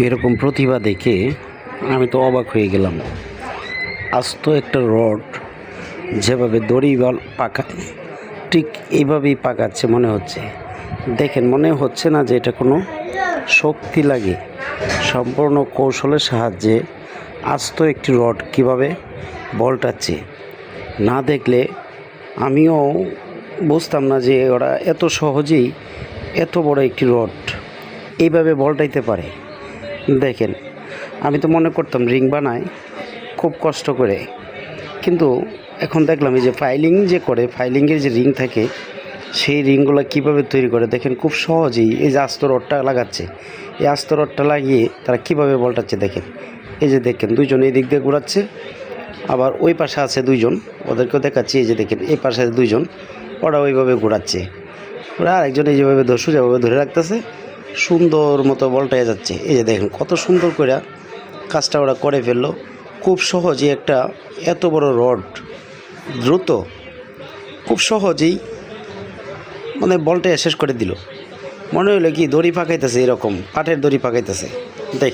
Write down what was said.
এরকম প্রতিভা দেখে আমি তো অবাক হয়ে গেলাম। আস্ত একটা রড যেভাবে দড়ি পাকায় ঠিক এইভাবেই পাকাচ্ছে মনে হচ্ছে। দেখেন, মনে হচ্ছে না যে এটা কোনো শক্তি লাগে। সম্পূর্ণ কৌশলের সাহায্যে আস্ত একটি রড কীভাবে বলটাচ্ছে না দেখলে আমিও বুঝতাম না যে ওরা এত সহজেই এত বড় একটি রড এইভাবে বলটাইতে পারে। দেখেন, আমি তো মনে করতাম রিং বানায় খুব কষ্ট করে, কিন্তু এখন দেখলাম এই যে ফাইলিংয়ের যে রিং থাকে সেই রিংগুলো কীভাবে তৈরি করে দেখেন খুব সহজেই। এই যে আস্ত রডটা লাগাচ্ছে, এই আস্ত রডটা লাগিয়ে তারা কীভাবে বলটাচ্ছে দেখেন। এই যে দেখেন দুইজন এই দিক দিয়ে ঘোরাচ্ছে, আবার ওই পাশে আছে দুইজন, ওদেরকেও দেখাচ্ছি। এই যে দেখেন এই পাশে আছে দুইজন, ওরা ওইভাবে ঘোরাচ্ছে। ওরা আরেকজন এই যেভাবে যেভাবে ধরে রাখতেছে, সুন্দর মতো বলটায় যাচ্ছে। এই যে দেখেন কত সুন্দর করে কাজটা ওরা করে ফেললো। খুব সহজেই একটা এত বড় রড দ্রুত খুব সহজেই বলটা শেষ করে দিল। মনে হলো কি দড়ি পাকাইতেছে, এরকম কাঠের দড়ি পাকাইতেছে।